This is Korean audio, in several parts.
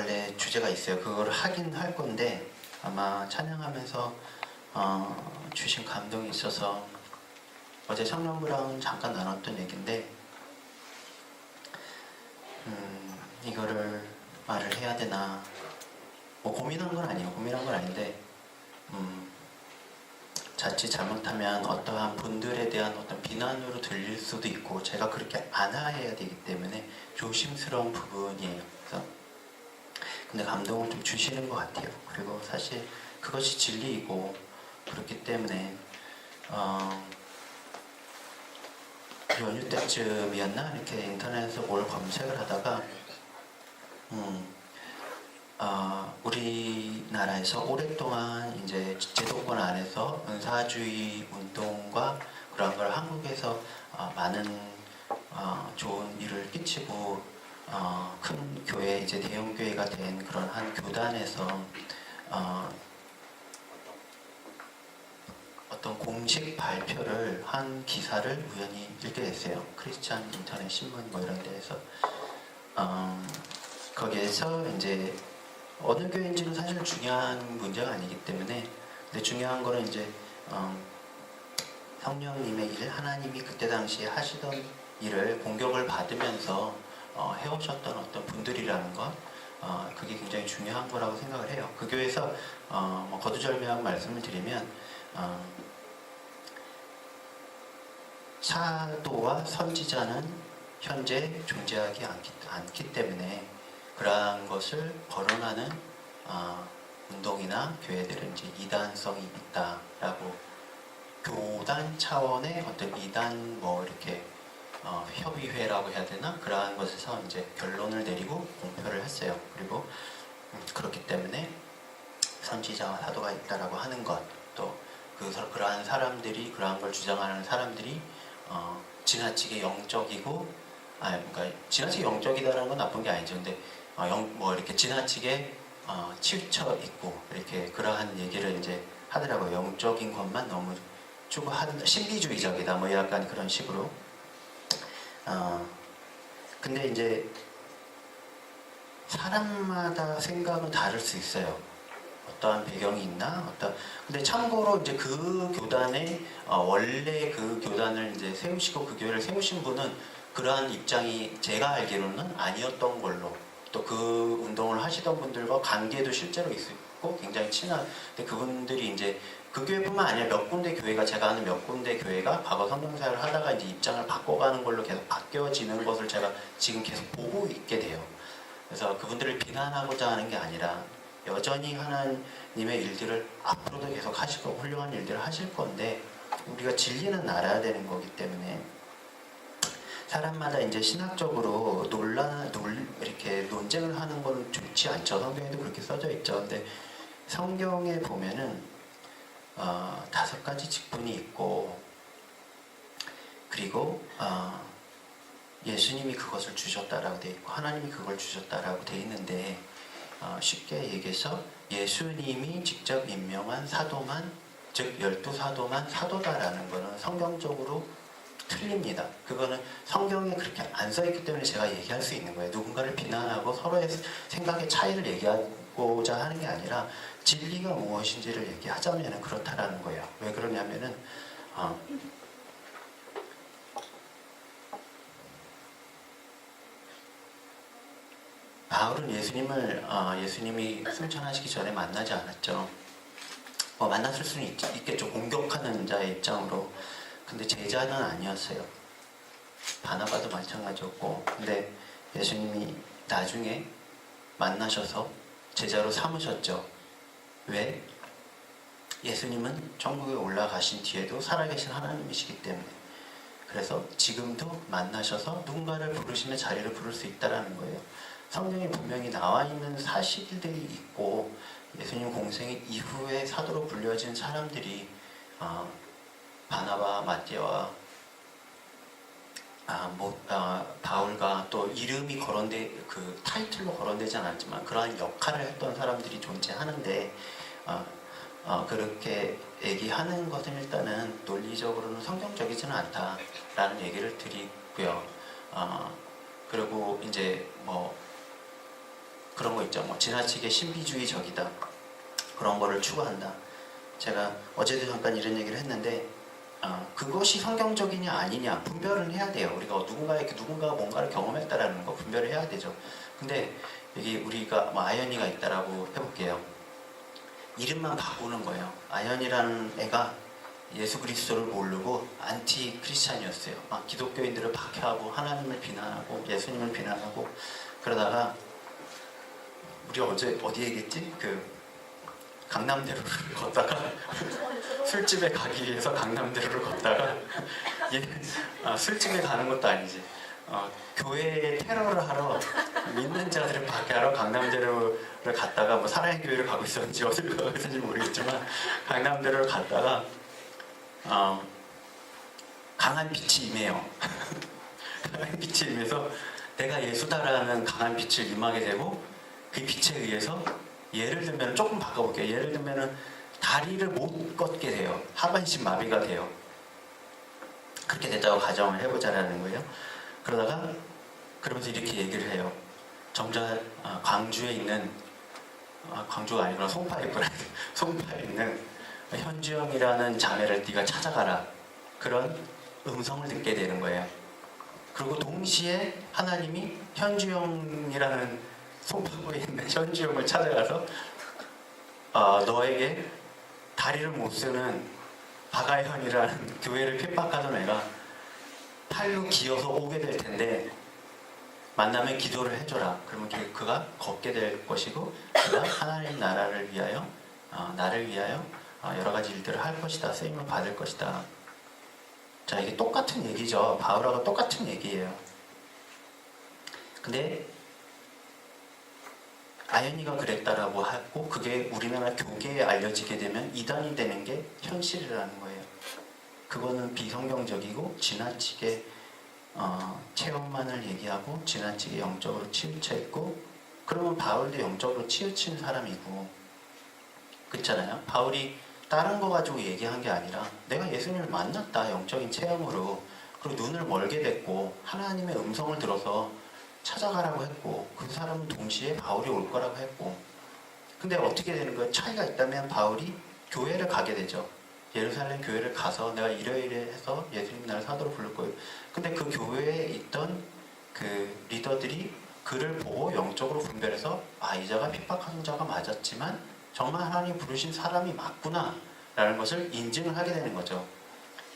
원래 주제가 있어요. 그걸 하긴 할 건데 아마 찬양하면서 주신 감동이 있어서 어제 성령부랑 잠깐 나눴던 얘기인데 이거를 말을 해야 되나 뭐 고민한 건 아닌데 자칫 잘못하면 어떠한 분들에 대한 어떤 비난으로 들릴 수도 있고 제가 그렇게 안 해야 되기 때문에 조심스러운 부분이에요. 그래서 근데 감동을 좀 주시는 것 같아요. 그리고 사실 그것이 진리이고 그렇기 때문에 연휴 때쯤이었나 이렇게 인터넷에서 뭘 검색을 하다가 우리나라에서 오랫동안 이제 제도권 안에서 은사주의 운동과 그런 걸 한국에서 많은 좋은 일을 끼치고 큰 교회 이제 대형 교회가 된 그런 한 교단에서 어떤 공식 발표를 한 기사를 우연히 읽게 됐어요. 크리스찬 인터넷 신문 뭐 이런 데에서 거기에서 이제 어느 교회인지는 사실 중요한 문제가 아니기 때문에 근데 중요한 거는 이제 성령님의 일, 하나님이 그때 당시에 하시던 일을 공격을 받으면서 해오셨던 어떤 분들이라는 것 그게 굉장히 중요한 거라고 생각을 해요. 그 교회에서 뭐 거두절미하고 말씀을 드리면 사도와 선지자는 현재 존재하지 않기 때문에 그러한 것을 거론하는 운동이나 교회들은 이제 이단성이 있다라고 교단 차원의 어떤 이단 뭐 이렇게 협의회라고 해야 되나 그러한 것에서 이제 결론을 내리고 공표를 했어요. 그리고 그렇기 때문에 선지자와 사도가 있다라고 하는 것 또 그러한 사람들이 그러한 걸 주장하는 사람들이 지나치게 영적이고 그러니까 지나치게 영적이다라는 건 나쁜 게 아니죠. 근데 뭐 이렇게 지나치게 치우쳐 있고 이렇게 그러한 얘기를 이제 하더라고요. 영적인 것만 너무 추구하는 신비주의적이다 뭐 약간 그런 식으로. 근데 이제 사람마다 생각은 다를 수 있어요. 어떠한 배경이 있나? 근데 참고로 이제 그 교단의 원래 그 교단을 이제 세우시고 그 교회를 세우신 분은 그러한 입장이 제가 알기로는 아니었던 걸로 또 그 운동을 하시던 분들과 관계도 실제로 있었고 굉장히 친한 근데 그분들이 이제 그 교회뿐만 아니라 몇 군데 교회가 제가 아는 몇 군데 교회가 과거 성경사를 하다가 이제 입장을 바꿔가는 걸로 계속 바뀌어지는 것을 제가 지금 계속 보고 있게 돼요. 그래서 그분들을 비난하고자 하는 게 아니라 여전히 하나님의 일들을 앞으로도 계속 하시고 훌륭한 일들을 하실 건데 우리가 진리는 알아야 되는 거기 때문에 사람마다 이제 신학적으로 이렇게 논쟁을 하는 건 좋지 않죠. 성경에도 그렇게 써져 있죠. 근데 성경에 보면은 5가지 직분이 있고 그리고 예수님이 그것을 주셨다라고 돼 있고 하나님이 그걸 주셨다라고 돼 있는데 쉽게 얘기해서 예수님이 직접 임명한 사도만 즉 12사도만 사도다라는 거는 성경적으로 틀립니다. 그거는 성경에 그렇게 안 써있기 때문에 제가 얘기할 수 있는 거예요. 누군가를 비난하고 서로의 생각의 차이를 얘기하고자 하는 게 아니라 진리가 무엇인지를 얘기하자면 그렇다라는 거예요. 왜 그러냐면은 바울은 예수님이 승천하시기 전에 만나지 않았죠. 만났을 수는 있겠죠. 공격하는 자의 입장으로. 근데 제자는 아니었어요. 바나바도 마찬가지였고. 근데 예수님이 나중에 만나셔서 제자로 삼으셨죠. 왜? 예수님은 천국에 올라가신 뒤에도 살아계신 하나님이시기 때문에. 그래서 지금도 만나셔서 누군가를 부르시면 자리를 부를 수 있다는 거예요. 성경에 분명히 나와 있는 사실들이 있고 예수님 공생 이후에 사도로 불려진 사람들이 바나바, 마띠아와 바울과 또 이름이 그 타이틀로 거론되지 않았지만 그러한 역할을 했던 사람들이 존재하는데 그렇게 얘기하는 것은 일단은 논리적으로는 성경적이지는 않다라는 얘기를 드리고요. 그리고 이제 그런 거 있죠. 뭐 지나치게 신비주의적이다. 그런 거를 추구한다. 제가 어제도 잠깐 이런 얘기를 했는데 그것이 성경적이냐 아니냐 분별은 해야 돼요. 우리가 누군가가 뭔가를 경험했다라는 거 분별을 해야 되죠. 근데 여기 우리가 뭐 아연이가 있다라고 해볼게요. 이름만 바꾸는 거예요. 아연이라는 애가 예수 그리스도를 모르고 안티 크리스찬이었어요. 막 기독교인들을 박해하고 하나님을 비난하고 예수님을 비난하고 그러다가 우리 어제 어디 얘기했지? 그 강남대로를 걷다가 술집에 가기 위해서 강남대로를 걷다가 술집에 가는 것도 아니지. 교회에 테러를 하러 믿는 자들을 박해하러 강남대로를 갔다가 뭐 사랑의 교회를 가고 있었는지 어디를 가고 있었는지 모르겠지만 강남대로를 갔다가 강한 빛이 임해요. 강한 빛이 임해서 내가 예수다라는 강한 빛을 임하게 되고 그 빛에 의해서 예를 들면 조금 바꿔볼게요. 예를 들면은 다리를 못 걷게 돼요. 하반신 마비가 돼요. 그렇게 됐다고 가정을 해보자라는 거예요. 그러면서 이렇게 얘기를 해요. 정작 광주에 있는 광주가 아니구나 송파에 있는 현주영이라는 자매를 네가 찾아가라. 그런 음성을 듣게 되는 거예요. 그리고 동시에 하나님이 현주영이라는 송파구에 있는 현주영을 찾아가서 너에게 다리를 못 쓰는 박아현이라는 교회를 핍박하던 애가 팔로 기어서 오게 될 텐데 만나면 기도를 해줘라. 그러면 그가 걷게 될 것이고 그가 하나님 나라를 위하여 나를 위하여 여러 가지 일들을 할 것이다. 쓰임을 받을 것이다. 자, 이게 똑같은 얘기죠. 바울하고 똑같은 얘기예요. 근데 아연이가 그랬다라고 하고 그게 우리나라 교계에 알려지게 되면 이단이 되는 게 현실이라는 거예요. 그거는 비성경적이고 지나치게 체험만을 얘기하고 지나치게 영적으로 치우쳐 있고 그러면 바울도 영적으로 치우친 사람이고 그렇잖아요. 바울이 다른 거 가지고 얘기한 게 아니라 내가 예수님을 만났다 영적인 체험으로 그리고 눈을 멀게 됐고 하나님의 음성을 들어서 찾아가라고 했고 그 사람은 동시에 바울이 올 거라고 했고 근데 어떻게 되는 거예요? 차이가 있다면 바울이 교회를 가게 되죠. 예루살렘 교회를 가서 내가 일요일에 해서 예수님 나를 사도로 부를 거예요. 근데 그 교회에 있던 그 리더들이 그를 보고 영적으로 분별해서 이 자가 핍박하는 자가 맞았지만 정말 하나님 부르신 사람이 맞구나 라는 것을 인증을 하게 되는 거죠.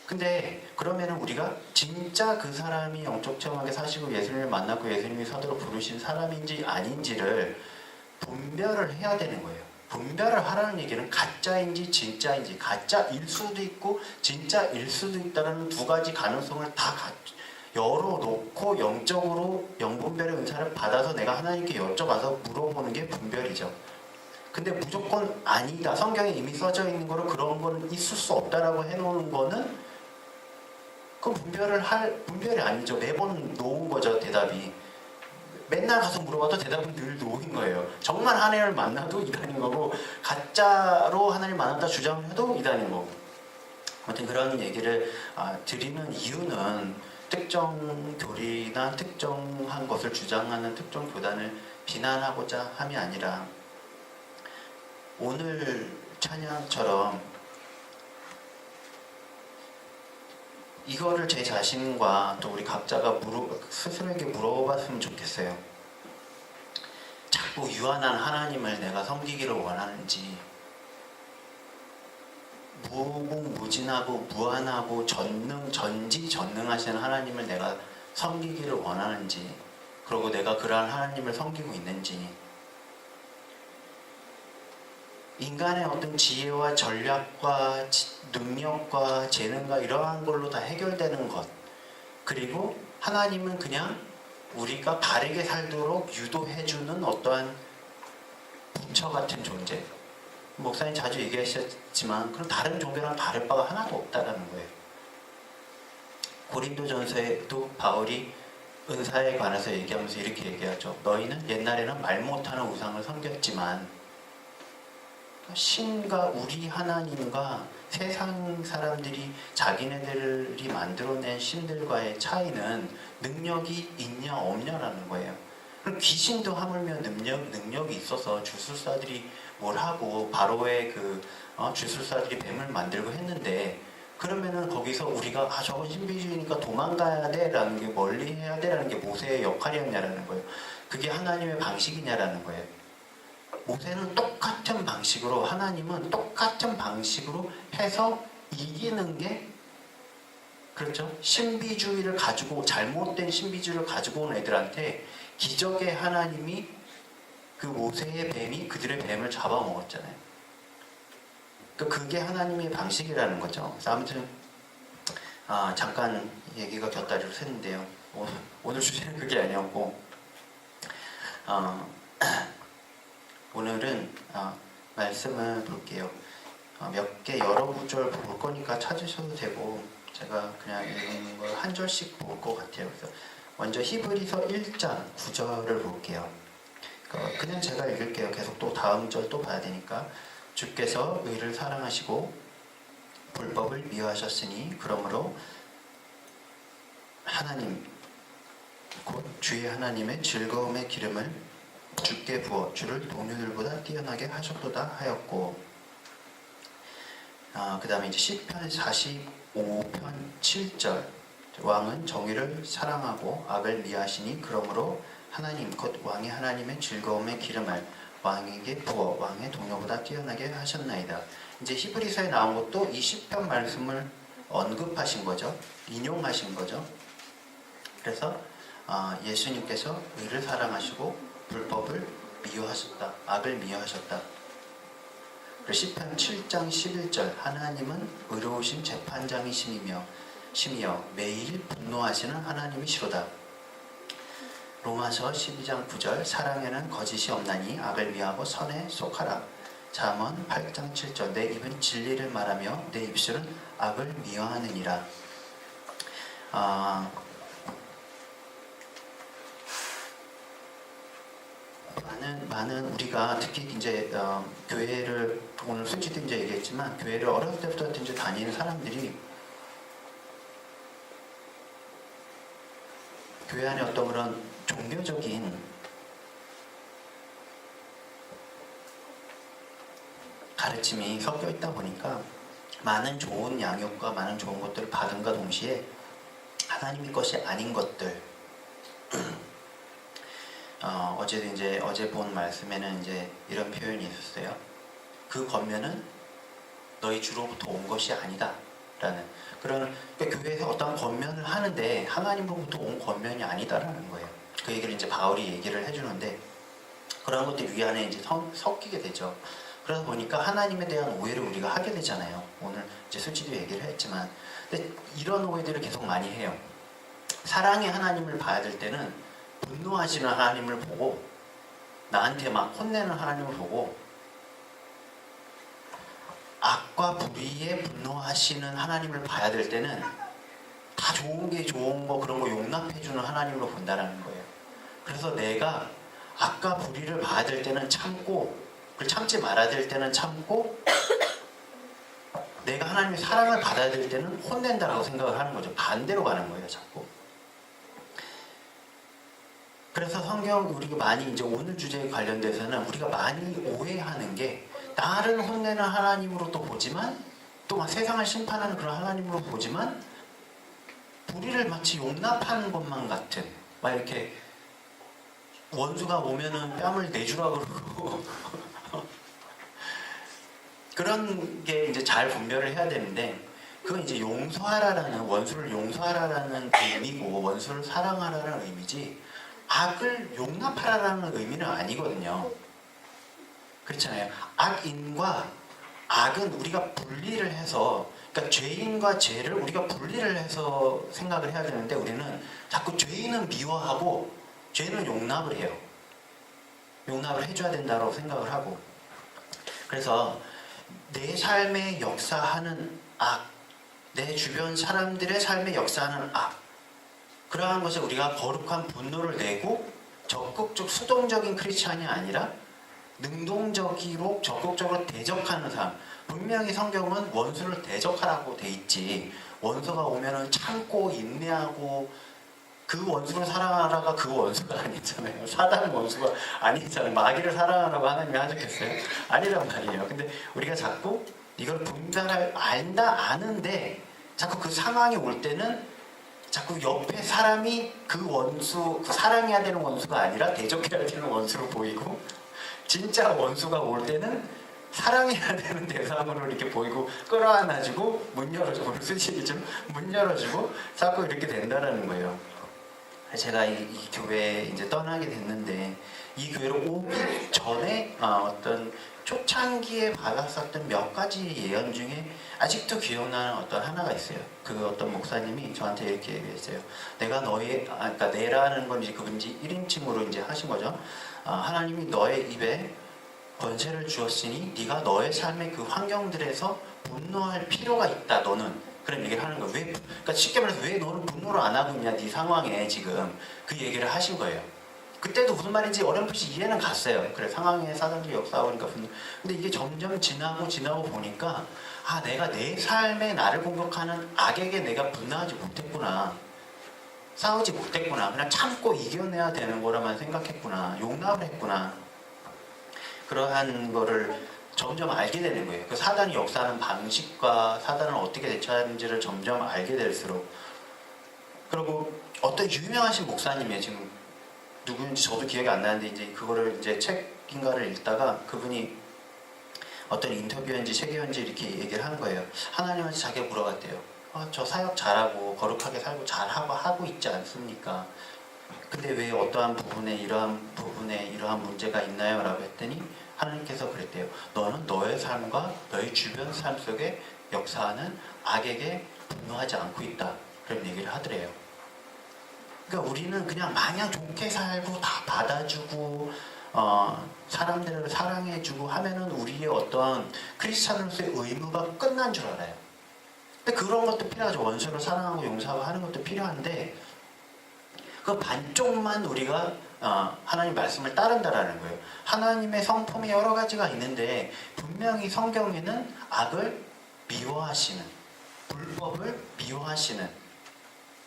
근데 그러면은 우리가 진짜 그 사람이 영적 체험하게 사시고 예수님을 만났고 예수님이 사도로 부르신 사람인지 아닌지를 분별을 해야 되는 거예요. 분별을 하라는 얘기는 가짜인지 진짜인지 가짜일 수도 있고 진짜일 수도 있다는 두 가지 가능성을 다 열어놓고 영적으로 영분별의 은사를 받아서 내가 하나님께 여쭤봐서 물어보는 게 분별이죠. 근데 무조건 아니다. 성경에 이미 써져 있는 거로 그런 거는 있을 수 없다라고 해놓는 거는 그건 분별이 아니죠. 매번 놓은 거죠, 대답이. 맨날 가서 물어봐도 대답은 늘 놓인 거예요. 정말 하나님을 만나도 이단인 거고 가짜로 하나님을 만났다 주장을 해도 이단인 거고 아무튼 그런 얘기를 드리는 이유는 특정 교리나 특정한 것을 주장하는 특정 교단을 비난하고자 함이 아니라 오늘 찬양처럼 이거를 제 자신과 또 우리 각자가 스스로에게 물어봤으면 좋겠어요. 자꾸 유한한 하나님을 내가 섬기기를 원하는지 무궁무진하고 무한하고 전지전능하시는 하나님을 내가 섬기기를 원하는지 그리고 내가 그러한 하나님을 섬기고 있는지 인간의 어떤 지혜와 전략과 능력과 재능과 이러한 걸로 다 해결되는 것 그리고 하나님은 그냥 우리가 바르게 살도록 유도해주는 어떠한 부처 같은 존재 목사님 자주 얘기하셨지만 그럼 다른 종교랑 다를 바가 하나도 없다라는 거예요. 고린도전서에도 바울이 은사에 관해서 얘기하면서 이렇게 얘기하죠. 너희는 옛날에는 말 못하는 우상을 섬겼지만 신과 우리 하나님과 세상 사람들이 자기네들이 만들어낸 신들과의 차이는 능력이 있냐 없냐라는 거예요. 그럼 귀신도 하물며 능력이 있어서 주술사들이 뭘 하고 바로의 주술사들이 뱀을 만들고 했는데, 그러면은 거기서 우리가 저건 신비주의니까 도망가야 돼라는 게, 멀리 해야 돼라는 게 모세의 역할이었냐라는 거예요. 그게 하나님의 방식이냐라는 거예요. 모세는 똑같은 방식으로, 하나님은 똑같은 방식으로 해서 이기는 게, 그렇죠? 신비주의를 가지고, 잘못된 신비주의를 가지고 온 애들한테 기적의 하나님이, 그 모세의 뱀이 그들의 뱀을 잡아먹었잖아요. 그게 하나님의 방식이라는 거죠. 아무튼 잠깐 얘기가 곁다리로 샜는데요. 오늘 주제는 그게 아니었고, 오늘은 말씀을 볼게요. 몇 개 여러 구절 볼 거니까 찾으셔도 되고, 제가 그냥 읽는 걸 한 절씩 볼 것 같아요. 그래서 먼저 히브리서 1장 9절을 볼게요. 그냥 제가 읽을게요. 계속 또 다음 절 또 봐야 되니까. 주께서 의를 사랑하시고 불법을 미워하셨으니 그러므로 하나님 곧 주의 하나님의 즐거움의 기름을 주께 부어 주를 동료들보다 뛰어나게 하셨도다 하였고, 그 다음에 이제 시편 45편 7절, 왕은 정의를 사랑하고 악을 미워하시니 그러므로 하나님 곧 왕의 하나님의 즐거움의 기름을 왕에게 부어 왕의 동료보다 뛰어나게 하셨나이다. 이제 히브리서에 나온 것도 이 시편 말씀을 언급하신 거죠. 인용하신 거죠. 그래서 예수님께서 의를 사랑하시고 불법을 미워하셨다. 악을 미워하셨다. 시편 7장 11절, 하나님은 의로우신 재판장이시며 매일 분노하시는 하나님이시로다. 로마서 12장 9절, 사랑에는 거짓이 없나니 악을 미워하고 선에 속하라. 잠언 8장 7절, 내 입은 진리를 말하며 내 입술은 악을 미워하느니라. 많은 우리가 특히 이제 교회를, 오늘 솔직히 이제 얘기했지만, 교회를 어렸을 때부터 이제 다니는 사람들이 교회 안에 어떤 그런 종교적인 가르침이 섞여 있다 보니까 많은 좋은 양육과 많은 좋은 것들을 받은과 동시에 하나님의 것이 아닌 것들, 어제 본 말씀에는 이제 이런 표현이 있었어요. 그 권면은 너희 주로부터 온 것이 아니다 라는, 그러니까 교회에서 어떤 권면을 하는데 하나님으로부터 온 권면이 아니다라는 거예요. 그 얘기를 이제 바울이 얘기를 해주는데, 그런 것들이 위안에 이제 섞이게 되죠. 그러다 보니까 하나님에 대한 오해를 우리가 하게 되잖아요. 오늘 이제 솔직히 얘기를 했지만, 근데 이런 오해들을 계속 많이 해요. 사랑의 하나님을 봐야 될 때는 분노하시는 하나님을 보고, 나한테 막 혼내는 하나님을 보고, 악과 불의에 분노하시는 하나님을 봐야 될 때는 다 좋은 게 좋은 거, 그런 거 용납해주는 하나님으로 본다라는 거예요. 그래서 내가 악과 불의를 봐야 될 때는 참고, 그걸 참지 말아야 될 때는 참고, 내가 하나님의 사랑을 받아야 될 때는 혼낸다라고 생각을 하는 거죠. 반대로 가는 거예요, 자꾸. 그래서 성경, 우리가 많이 이제 오늘 주제에 관련돼서는 우리가 많이 오해하는 게, 나를 혼내는 하나님으로 또 보지만, 또 막 세상을 심판하는 그런 하나님으로 보지만, 불의를 마치 용납하는 것만 같은, 막 이렇게 원수가 오면은 뺨을 내주라 그러고 그런 게 이제 잘 분별을 해야 되는데, 그건 이제 용서하라라는, 원수를 용서하라라는 의미고 원수를 사랑하라는 의미지, 악을 용납하라라는 의미는 아니거든요. 그렇잖아요. 악인과 악은 우리가 분리를 해서, 그러니까 죄인과 죄를 우리가 분리를 해서 생각을 해야 되는데, 우리는 자꾸 죄인은 미워하고 죄는 용납을 해요. 용납을 해줘야 된다고 생각을 하고. 그래서 내 삶에 역사하는 악, 내 주변 사람들의 삶에 역사하는 악, 그러한 것에 우리가 거룩한 분노를 내고 적극적 수동적인 크리스찬이 아니라 능동적으로 적극적으로 대적하는 삶. 분명히 성경은 원수를 대적하라고 돼 있지, 원수가 오면은 참고 인내하고 그 원수를 사랑하라가 그 원수가 아니잖아요. 사단 원수가 아니잖아요. 마귀를 사랑하라고 하나님이 하셨겠어요? 아니란 말이에요. 근데 우리가 자꾸 이걸 분별할 아는데 자꾸 그 상황이 올 때는 자꾸 옆에 사람이 그 원수, 그 사랑해야 되는 원수가 아니라 대적해야 되는 원수로 보이고, 진짜 원수가 올 때는 사랑해야 되는 대상으로 이렇게 보이고 끌어안아주고 문 열어주고 쓰시기 좀 문 열어주고 자꾸 이렇게 된다라는 거예요. 제가 이 교회에 이제 떠나게 됐는데 이 교회로 오기 전에 어떤 초창기에 받았었던 몇 가지 예언 중에 아직도 기억나는 어떤 하나가 있어요. 그 어떤 목사님이 저한테 이렇게 얘기했어요. 내가 그러니까 내라는 건 이제 그분이 1인칭으로 이제 하신 거죠. 하나님이 너의 입에 권세를 주었으니 네가 너의 삶의 그 환경들에서 분노할 필요가 있다. 너는 그런 얘기를 하는 거예요. 그러니까 쉽게 말해서 왜 너는 분노를 안 하고 있냐, 네 상황에 지금 그 얘기를 하신 거예요. 그때도 무슨 말인지 어렴풋이 이해는 갔어요. 그래, 상황에 사단들이 역사하니까 분노. 근데 이게 점점 지나고 보니까 내가 내 삶에 나를 공격하는 악에게 내가 분노하지 못했구나. 싸우지 못했구나. 그냥 참고 이겨내야 되는 거라만 생각했구나. 용납을 했구나. 그러한 거를 점점 알게 되는 거예요. 그 사단이 역사하는 방식과 사단을 어떻게 대처하는지를 점점 알게 될수록. 그리고 어떤 유명하신 목사님이에요. 지금 누구인지 저도 기억이 안 나는데 이제 그거를 이제 책인가를 읽다가 그분이 어떤 인터뷰인지 책이었는지 이렇게 얘기를 하는 거예요. 하나님한테 자기가 물어봤대요. 저 사역 잘하고 거룩하게 살고 잘하고 하고 있지 않습니까? 근데 왜 어떠한 부분에 이러한 문제가 있나요? 라고 했더니 하나님께서 그랬대요. 너는 너의 삶과 너의 주변 삶 속에 역사하는 악에게 분노하지 않고 있다. 그런 얘기를 하더래요. 그러니까 우리는 그냥 마냥 좋게 살고 다 받아주고 사람들을 사랑해주고 하면은 우리의 어떤 크리스찬으로서의 의무가 끝난 줄 알아요. 근데 그런 것도 필요하죠. 원수를 사랑하고 용서하고 하는 것도 필요한데 그 반쪽만 우리가 하나님 말씀을 따른다라는 거예요. 하나님의 성품이 여러 가지가 있는데 분명히 성경에는 악을 미워하시는, 불법을 미워하시는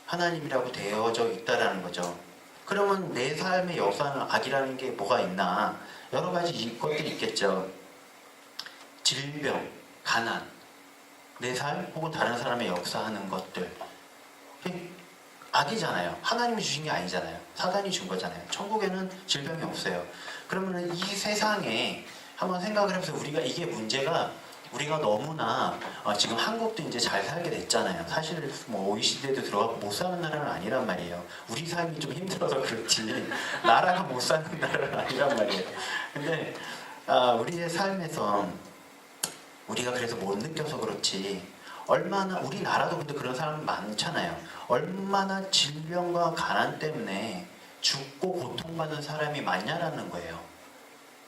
하나님이라고 되어져 있다라는 거죠. 그러면 내 삶의 역사는 악이라는 게 뭐가 있나? 여러 가지 것들이 있겠죠. 질병, 가난, 내 삶 혹은 다른 사람의 역사하는 것들. 악이잖아요. 하나님이 주신 게 아니잖아요. 사단이 준 거잖아요. 천국에는 질병이 없어요. 그러면 이 세상에 한번 생각을 해보세요. 이게 문제가 우리가 너무나 지금 한국도 이제 잘 살게 됐잖아요. 사실 뭐 OECD에도 들어가고 못 사는 나라는 아니란 말이에요. 우리 삶이 좀 힘들어서 그렇지 나라가 못 사는 나라는 아니란 말이에요. 근데 우리의 삶에서 우리가 그래서 못 느껴서 그렇지 얼마나 우리나라도 근데 그런 사람 많잖아요. 얼마나 질병과 가난 때문에 죽고 고통받는 사람이 많냐라는 거예요.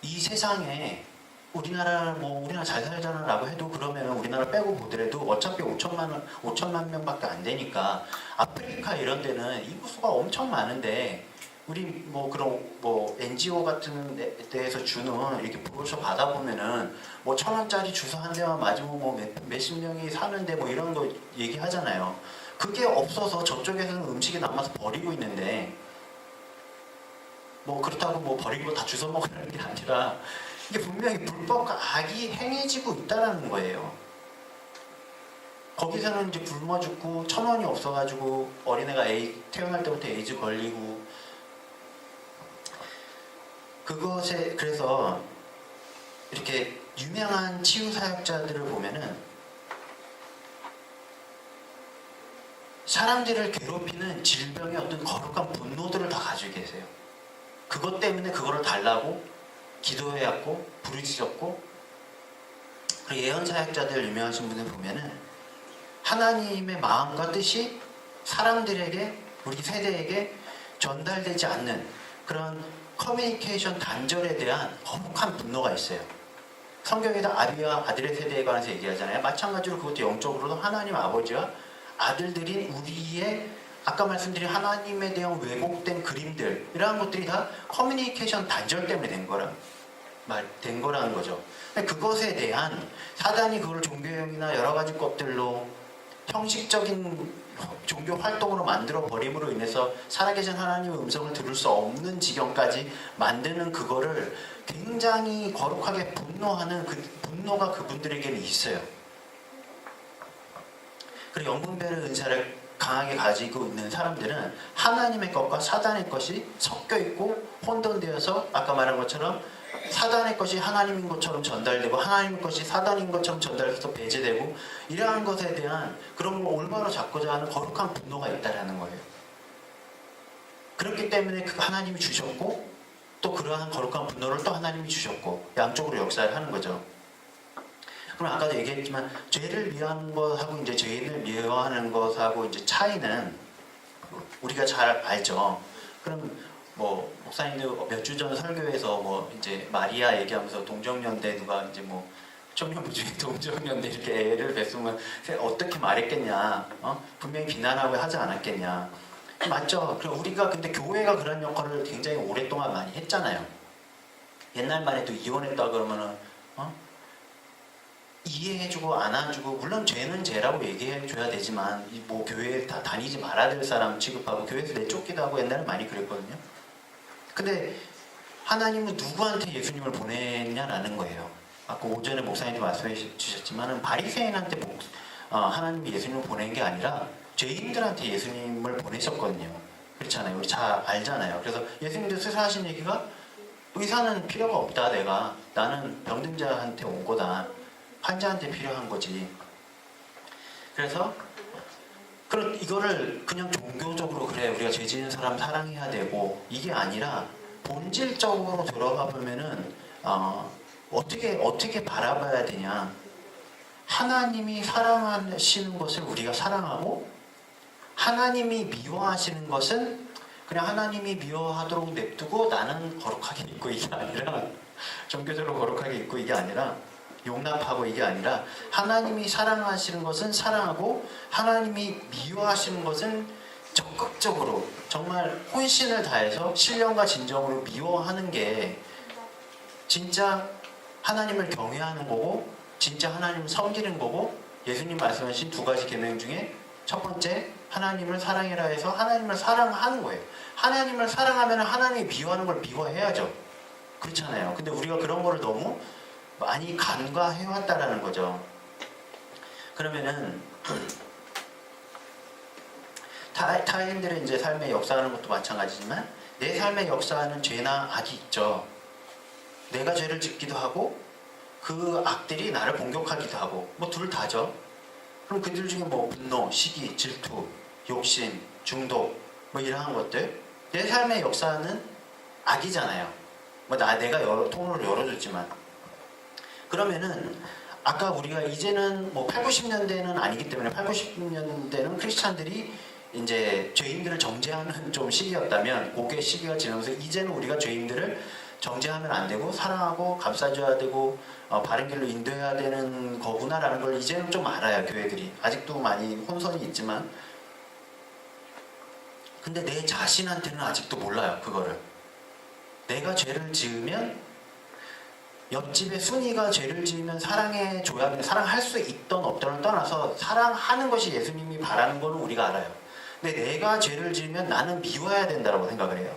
이 세상에 우리나라 잘 살잖아라고 해도 그러면 우리나라 빼고 보더라도 어차피 5천만 명밖에 안 되니까 아프리카 이런 데는 인구수가 엄청 많은데 우리 NGO 같은 데에서 주는 이렇게 브로셔 받아보면은 1,000원짜리 주사 한 대만 맞으면 몇십 명이 사는데 이런 거 얘기하잖아요. 그게 없어서 저쪽에서는 음식이 남아서 버리고 있는데 그렇다고 버리고 다 주워 먹으라는 게 아니라 이게 분명히 불법과 악이 행해지고 있다는 거예요. 거기서는 이제 굶어 죽고 1,000원이 없어가지고 어린애가 태어날 때부터 에이즈 걸리고 그래서 이렇게 유명한 치유 사역자들을 보면은 사람들을 괴롭히는 질병의 어떤 거룩한 분노들을 다 가지고 계세요. 그것 때문에 그거를 달라고 기도해왔고 부르짖었고 그리고 예언 사역자들 유명하신 분들 보면은 하나님의 마음과 뜻이 사람들에게 우리 세대에게 전달되지 않는 그런 커뮤니케이션 단절에 대한 거룩한 분노가 있어요. 성경에도 아비와 아들의 세대에 관해서 얘기하잖아요. 마찬가지로 그것도 영적으로도 하나님 아버지와 아들들인 우리의 아까 말씀드린 하나님에 대한 왜곡된 그림들 이러한 것들이 다 커뮤니케이션 단절 때문에 된 거라는 거죠. 그것에 대한 사단이 그걸 종교형이나 여러 가지 것들로 형식적인 종교 활동으로 만들어 버림으로 인해서 살아계신 하나님의 음성을 들을 수 없는 지경까지 만드는 그거를 굉장히 거룩하게 분노하는 그 분노가 그분들에게는 있어요. 그리고 영분별의 은사를 강하게 가지고 있는 사람들은 하나님의 것과 사단의 것이 섞여 있고 혼돈되어서 아까 말한 것처럼 사단의 것이 하나님인 것처럼 전달되고 하나님의 것이 사단인 것처럼 전달돼서 배제되고 이러한 것에 대한 그런 걸 올바로 잡고자 하는 거룩한 분노가 있다라는 거예요. 그렇기 때문에 그 하나님이 주셨고 또 그러한 거룩한 분노를 또 하나님이 주셨고 양쪽으로 역사를 하는 거죠. 그럼 아까도 얘기했지만 죄를 미워하는 것하고 이제 죄인을 미워하는 것하고 이제 차이는 우리가 잘 알죠. 그럼 뭐 목사님들 몇 주 전 설교에서 뭐 이제 마리아 얘기하면서 동정연대 누가 이제 뭐 청년부 중에 동정연대 이렇게 애를 뵀으면 어떻게 말했겠냐, 분명히 비난하고 하지 않았겠냐. 맞죠. 그럼 우리가 근데 교회가 그런 역할을 굉장히 오랫동안 많이 했잖아요. 옛날만 해도 이혼했다 그러면은 이해해주고 안아주고 물론 죄는 죄라고 얘기해줘야 되지만 뭐 교회에 다 다니지 말아야 될 사람 취급하고 교회에서 내쫓기도 하고 옛날에 많이 그랬거든요. 근데 하나님은 누구한테 예수님을 보냈냐라는 거예요. 아까 오전에 목사님이 말씀해 주셨지만 바리새인한테 하나님이 예수님을 보낸 게 아니라 죄인들한테 예수님을 보내셨거든요. 그렇잖아요. 우리 잘 알잖아요. 그래서 예수님도 스스로 하신 얘기가 의사는 필요가 없다. 나는 병든 자한테 온 거다. 환자한테 필요한 거지. 그래서 이거를 그냥 종교적으로 그래 우리가 죄 지은 사람 사랑해야 되고 이게 아니라 본질적으로 들어가 보면은 어떻게 바라봐야 되냐. 하나님이 사랑하시는 것을 우리가 사랑하고 하나님이 미워하시는 것은 그냥 하나님이 미워하도록 냅두고 나는 거룩하게 있고 이게 아니라 종교적으로 거룩하게 있고 이게 아니라 용납하고 이게 아니라 하나님이 사랑하시는 것은 사랑하고 하나님이 미워하시는 것은 적극적으로 정말 혼신을 다해서 신령과 진정으로 미워하는 게 진짜 하나님을 경외하는 거고 진짜 하나님을 섬기는 거고 예수님 말씀하신 두 가지 계명 중에 첫 번째 하나님을 사랑해라 해서 하나님을 사랑하는 거예요. 하나님을 사랑하면 하나님이 미워하는 걸 미워해야죠. 그렇잖아요. 근데 우리가 그런 거를 너무 많이 간과해왔다라는 거죠. 그러면은 타인들의 이제 삶의 역사하는 것도 마찬가지지만 내 삶의 역사하는 죄나 악이 있죠. 내가 죄를 짓기도 하고 그 악들이 나를 공격하기도 하고 뭐 둘 다죠. 그럼 그들 중에 뭐 분노, 시기, 질투, 욕심, 중독 뭐 이러한 것들 내 삶의 역사는 악이잖아요. 뭐 내가 통로를 열어줬지만 그러면은 아까 우리가 이제는 뭐 8, 90년대는 아니기 때문에 8, 90년대는 크리스찬들이 이제 죄인들을 정죄하는 좀 시기였다면 그게 시기가 지나면서 이제는 우리가 죄인들을 정죄하면 안 되고 사랑하고 감싸줘야 되고 바른 길로 인도해야 되는 거구나라는 걸 이제는 좀 알아요. 교회들이 아직도 많이 혼선이 있지만 근데 내 자신한테는 아직도 몰라요. 그거를 내가 죄를 지으면 옆집의 순이가 죄를 지으면 사랑해줘야 사랑할 수 있던 없던을 떠나서 사랑하는 것이 예수님이 바라는 거는 우리가 알아요. 근데 내가 죄를 지으면 나는 미워해야 된다고 생각을 해요.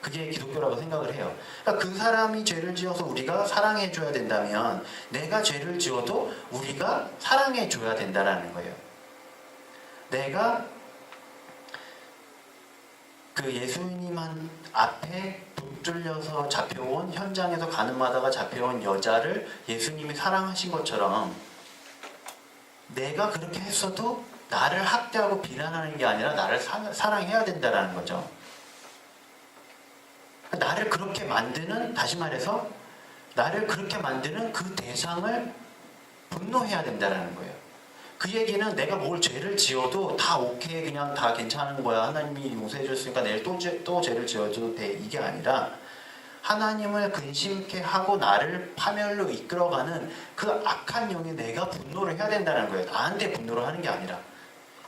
그게 기독교라고 생각을 해요. 그러니까 그 사람이 죄를 지어서 우리가 사랑해줘야 된다면 내가 죄를 지어도 우리가 사랑해줘야 된다는 거예요. 내가 그 예수님 앞에 붙들려서 잡혀온 현장에서 가늠하다가 잡혀온 여자를 예수님이 사랑하신 것처럼 내가 그렇게 했어도 나를 학대하고 비난하는 게 아니라 나를 사랑해야 된다는 거죠. 나를 그렇게 만드는, 다시 말해서 나를 그렇게 만드는 그 대상을 분노해야 된다는 거예요. 그 얘기는 내가 뭘 죄를 지어도 다 오케이, 그냥 다 괜찮은 거야. 하나님이 용서해 줬으니까 내일 또 죄를 지어도 돼. 이게 아니라 하나님을 근심케 하고 나를 파멸로 이끌어가는 그 악한 영에 내가 분노를 해야 된다는 거예요. 나한테 분노를 하는 게 아니라.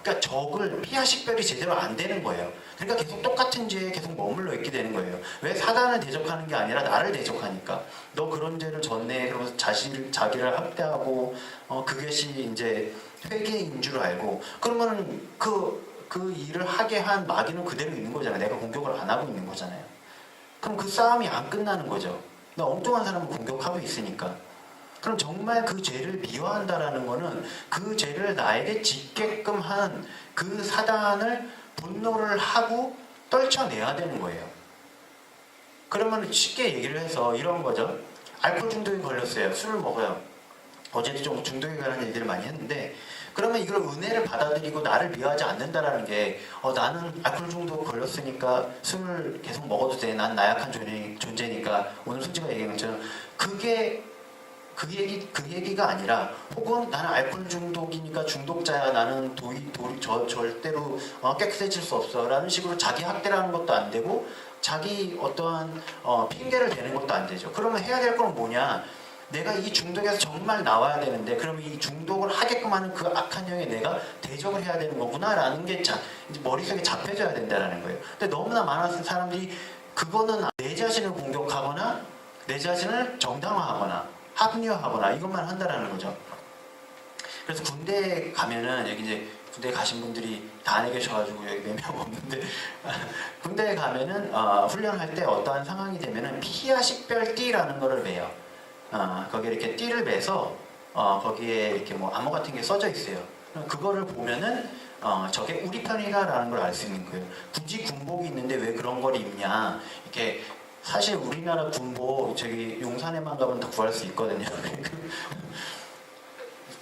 그러니까 적을 피하식별이 제대로 안 되는 거예요. 그러니까 계속 똑같은 죄에 계속 머물러 있게 되는 거예요. 왜 사단을 대적하는 게 아니라 나를 대적하니까. 너 그런 죄를 졌네. 그러면서 자기를 학대하고 그것이 이제 회계인 줄 알고 그러면은 그 일을 하게 한 마귀는 그대로 있는 거잖아요. 내가 공격을 안 하고 있는 거잖아요. 그럼 그 싸움이 안 끝나는 거죠. 나 엉뚱한 사람을 공격하고 있으니까. 그럼 정말 그 죄를 미워한다라는 거는 그 죄를 나에게 짓게끔 한 그 사단을 분노를 하고 떨쳐내야 되는 거예요. 그러면 쉽게 얘기를 해서 이런 거죠. 알코올 중독에 걸렸어요. 술을 먹어요. 어제도 좀 중독에 관한 얘기를 많이 했는데 그러면 이걸 은혜를 받아들이고 나를 미워하지 않는다라는 게 나는 알코올 중독 걸렸으니까 술을 계속 먹어도 돼. 난 나약한 존재니까 오늘 솔직하게 얘기한 것처럼 그게 그 얘기가 아니라 혹은 나는 알코올 중독이니까 중독자야. 나는 절대로 깨끗해질 수 없어. 라는 식으로 자기 학대라는 것도 안 되고 자기 어떠한 핑계를 대는 것도 안 되죠. 그러면 해야 될 건 뭐냐? 내가 이 중독에서 정말 나와야 되는데 그러면 이 중독을 하게끔 하는 그 악한 영에 내가 대적을 해야 되는 거구나 라는 게 이제 머릿속에 잡혀져야 된다는 거예요. 근데 너무나 많은 사람들이 그거는 내 자신을 공격하거나 내 자신을 정당화하거나 합리화하거나 이것만 한다라는 거죠. 그래서 군대에 가면은 여기 이제 군대에 가신 분들이 다 안 계셔가지고 여기 몇 명 없는데 군대에 가면은 훈련할 때 어떠한 상황이 되면은 피하 식별띠라는 거를 매요. 거기에 이렇게 띠를 매서 거기에 이렇게 뭐 암호 같은 게 써져 있어요. 그거를 보면은 저게 우리 편이다라는 걸 알 수 있는 거예요. 굳이 군복이 있는데 왜 그런 걸 입냐? 이렇게 사실 우리나라 군복 저기 용산에만 가면 다 구할 수 있거든요.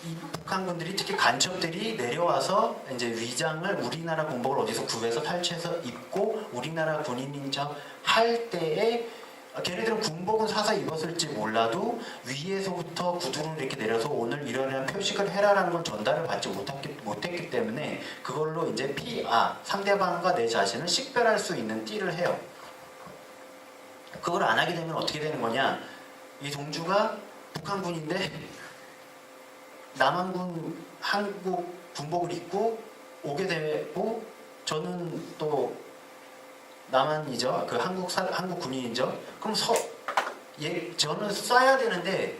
이 북한군들이 특히 간첩들이 내려와서 이제 위장을 우리나라 군복을 어디서 구해서 탈취해서 입고 우리나라 군인인 척 할 때에 걔네들은 군복은 사서 입었을지 몰라도 위에서부터 구두를 이렇게 내려서 오늘 이러한 표식을 해라라는 걸 전달을 받지 못했기 때문에 그걸로 이제 상대방과 내 자신을 식별할 수 있는 띠를 해요. 그걸 안 하게 되면 어떻게 되는 거냐? 이 동주가 북한군인데 남한군 한국 군복을 입고 오게 되고 저는 또 남한이죠. 그 한국 군인이죠. 그럼 저는 쏴야 되는데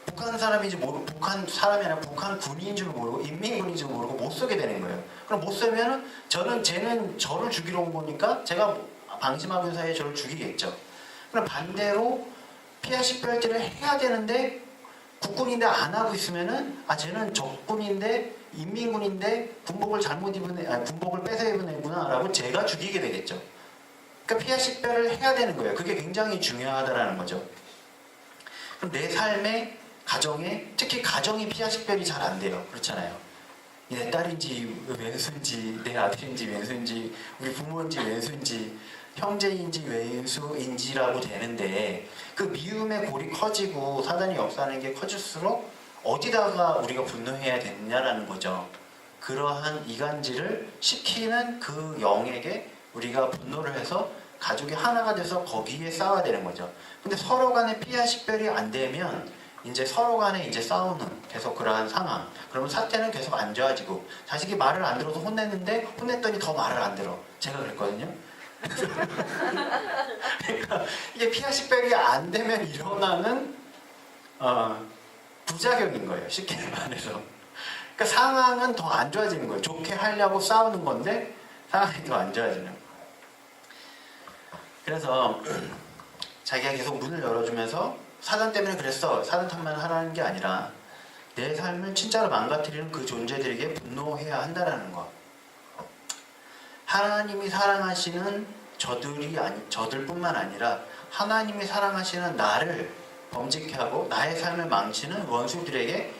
북한 사람인지 모르고 북한 사람이 아니라 북한 군인인 줄 모르고 인민군인 줄 모르고 못 쏘게 되는 거예요. 그럼 못 쏘면은 쟤는 저를 죽이러 온 거니까 제가 방심하는 사이에 저를 죽이겠죠. 그럼 반대로 피하 식별제를 해야 되는데 국군인데 안 하고 있으면은 쟤는 적군인데 인민군인데 군복을 군복을 뺏어 입은 애구나라고 제가 죽이게 되겠죠. 그러니까 피하 식별을 해야 되는 거예요. 그게 굉장히 중요하다라는 거죠. 그럼 내 삶의 가정에 특히 가정이 피하 식별이 잘 안 돼요. 그렇잖아요. 내 딸인지 왼수인지 내 아들인지 왼수인지 우리 부모인지 왼수인지 형제인지 왼수인지라고 되는데 그 미움의 골이 커지고 사단이 역사하는 게 커질수록 어디다가 우리가 분노해야 되느냐라는 거죠. 그러한 이간질을 시키는 그 영에게 우리가 분노를 해서 가족이 하나가 돼서 거기에 싸워야 되는 거죠. 근데 서로 간에 피하 식별이 안 되면 이제 서로 간에 이제 싸우는 계속 그러한 상황. 그러면 사태는 계속 안 좋아지고 자식이 말을 안 들어서 혼냈더니 더 말을 안 들어. 제가 그랬거든요. 그러니까 이게 피하 식별이 안 되면 일어나는 부작용인 거예요. 쉽게 말해서. 그러니까 상황은 더 안 좋아지는 거예요. 좋게 하려고 싸우는 건데 상황이 더 안 좋아지는 거예요. 그래서 자기가 계속 문을 열어주면서 사단 때문에 그랬어. 사단 탓만 하라는 게 아니라 내 삶을 진짜로 망가뜨리는 그 존재들에게 분노해야 한다는 거. 하나님이 사랑하시는 저들뿐만 아니라 하나님이 사랑하시는 나를 범죄케 하고 나의 삶을 망치는 원수들에게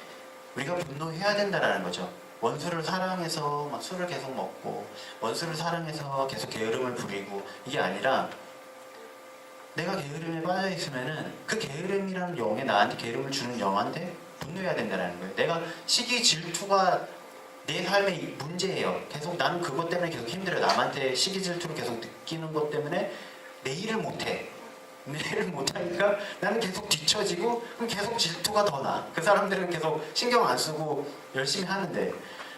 우리가 분노해야 된다는 거죠. 원수를 사랑해서 막 술을 계속 먹고 원수를 사랑해서 계속 게으름을 부리고 이게 아니라 내가 게으름에 빠져 있으면은 그 게으름이라는 영에 나한테 게으름을 주는 영한테 분노해야 된다는 거예요. 내가 시기 질투가 내 삶의 문제예요. 계속 나는 그것 때문에 계속 힘들어요. 남한테 시기 질투를 계속 느끼는 것 때문에 내 일을 못해. 내 일을 못하니까 나는 계속 뒤처지고 그럼 계속 질투가 더 나. 그 사람들은 계속 신경 안 쓰고 열심히 하는데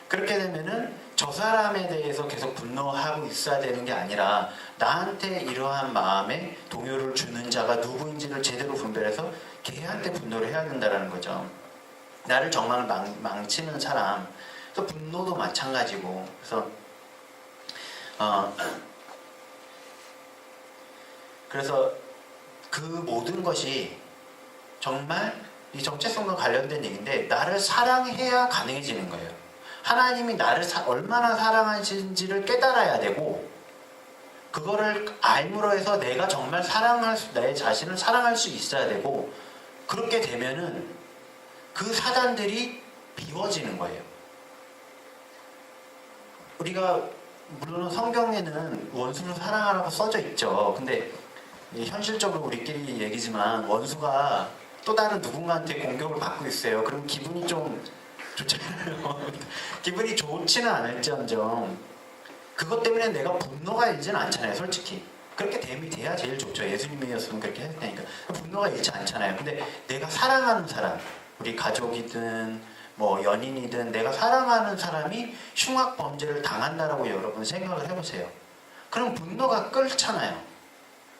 그렇게 되면은 저 사람에 대해서 계속 분노하고 있어야 되는 게 아니라 나한테 이러한 마음에 동요를 주는 자가 누구인지를 제대로 분별해서 걔한테 분노를 해야 된다는 거죠. 나를 정말 망치는 사람, 또 분노도 마찬가지고. 그래서 그 모든 것이 정말 이 정체성과 관련된 얘기인데, 나를 사랑해야 가능해지는 거예요. 하나님이 나를 얼마나 사랑하시는지를 깨달아야 되고, 그거를 알므로 해서 내가 정말 내 자신을 사랑할 수 있어야 되고, 그렇게 되면은 그 사단들이 비워지는 거예요. 우리가 물론 성경에는 원수를 사랑하라고 써져 있죠. 근데 현실적으로 우리끼리 얘기지만 원수가 또 다른 누군가한테 공격을 받고 있어요. 그럼 기분이 좀 좋잖아요. 기분이 좋지는 않을지언정 그것 때문에 내가 분노가 일지는 않잖아요. 솔직히 그렇게 돼야 제일 좋죠. 예수님이었으면 그렇게 했을 테니까. 분노가 일지 않잖아요. 근데 내가 사랑하는 사람, 우리 가족이든 뭐 연인이든 내가 사랑하는 사람이 흉악 범죄를 당한다라고 여러분 생각을 해보세요. 그럼 분노가 끓잖아요.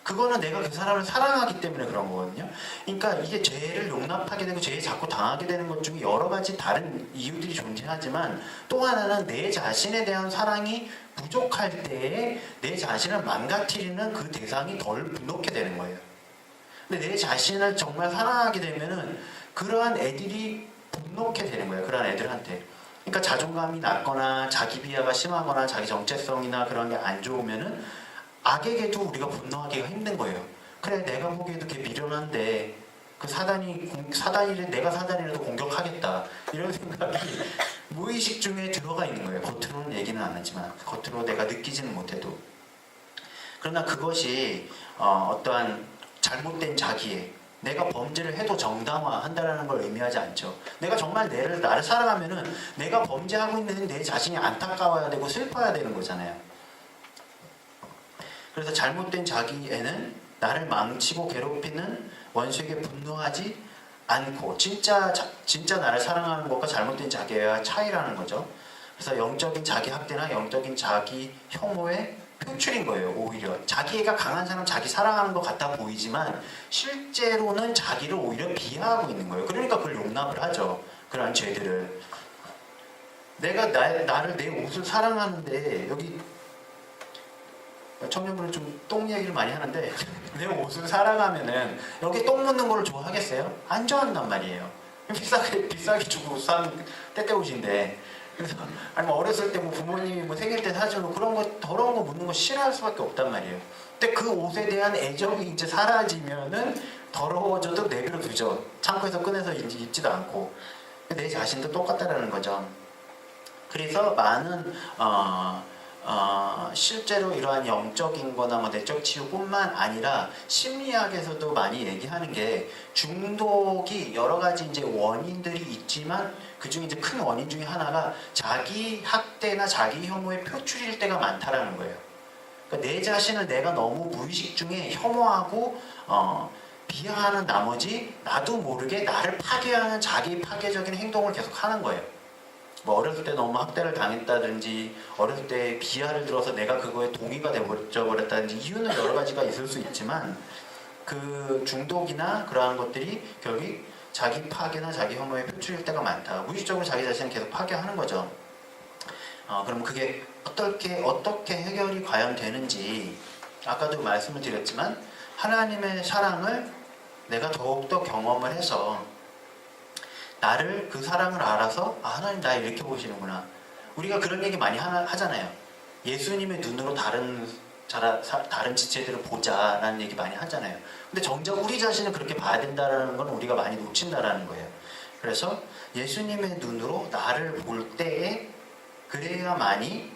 그거는 내가 그 사람을 사랑하기 때문에 그런 거거든요. 그러니까 이게 죄를 용납하게 되고 죄에 자꾸 당하게 되는 것 중에 여러 가지 다른 이유들이 존재하지만, 또 하나는 내 자신에 대한 사랑이 부족할 때에 내 자신을 망가뜨리는 그 대상이 덜 분노케 되는 거예요. 근데 내 자신을 정말 사랑하게 되면은 그러한 애들이 분노케 되는 거예요. 그러한 애들한테. 그러니까 자존감이 낮거나 자기 비하가 심하거나 자기 정체성이나 그런 게 안 좋으면은 악에게도 우리가 분노하기가 힘든 거예요. 그래, 내가 보기에도 걔 미련한데 그 내가 사단이라도 공격하겠다, 이런 생각이 무의식 중에 들어가 있는 거예요. 겉으로는 얘기는 안 하지만, 겉으로 내가 느끼지는 못해도. 그러나 그것이 어떠한 잘못된 자기애, 내가 범죄를 해도 정당화한다라는 걸 의미하지 않죠. 내가 정말 나를 사랑하면은 내가 범죄하고 있는 내 자신이 안타까워야 되고 슬퍼야 되는 거잖아요. 그래서 잘못된 자기애는 나를 망치고 괴롭히는 원수에게 분노하지 않고, 진짜 나를 사랑하는 것과 잘못된 자기애와 차이라는 거죠. 그래서 영적인 자기 학대나 영적인 자기 혐오의 표출인 거예요. 오히려 자기애가 강한 사람, 자기 사랑하는 것 같아 보이지만 실제로는 자기를 오히려 비하하고 있는 거예요. 그러니까 그걸 용납을 하죠. 그러한 죄들을. 내가 나를, 내 옷을 사랑하는데, 여기 청년분은 좀 똥 얘기를 많이 하는데 내 옷을 사랑하면은 여기 똥 묻는 거를 좋아하겠어요? 안 좋아한단 말이에요. 비싸게 주고 산 때때옷인데. 그래서 아니면 어렸을 때 뭐 부모님이 뭐 생일 때 사주고 그런 거, 더러운 거 묻는 거 싫어할 수밖에 없단 말이에요. 근데 그 옷에 대한 애정이 이제 사라지면은 더러워져도 내버려 두죠. 창고에서 꺼내서 입지도 않고. 내 자신도 똑같다라는 거죠. 그래서 많은 실제로 이러한 영적인 거나 뭐 내적 치유뿐만 아니라 심리학에서도 많이 얘기하는 게, 중독이 여러 가지 이제 원인들이 있지만 그 중에 이제 큰 원인 중에 하나가 자기 학대나 자기 혐오의 표출일 때가 많다라는 거예요. 그러니까 내 자신을 내가 너무 무의식 중에 혐오하고 비하하는 나머지 나도 모르게 나를 파괴하는 자기 파괴적인 행동을 계속 하는 거예요. 뭐 어렸을 때 너무 학대를 당했다든지, 어렸을 때 비하를 들어서 내가 그거에 동의가 되어버렸다든지, 이유는 여러 가지가 있을 수 있지만 그 중독이나 그러한 것들이 결국 자기 파괴나 자기 혐오의 표출일 때가 많다. 무의식적으로 자기 자신을 계속 파괴하는 거죠. 그럼 그게 어떻게 해결이 과연 되는지, 아까도 말씀을 드렸지만 하나님의 사랑을 내가 더욱더 경험을 해서 나를, 그 사랑을 알아서 하나님 나 이렇게 보시는구나. 우리가 그런 얘기 많이 하잖아요. 예수님의 눈으로 다른 지체들을 보자라는 얘기 많이 하잖아요. 근데 정작 우리 자신을 그렇게 봐야 된다는 건 우리가 많이 놓친다라는 거예요. 그래서 예수님의 눈으로 나를 볼 때에 그래야만이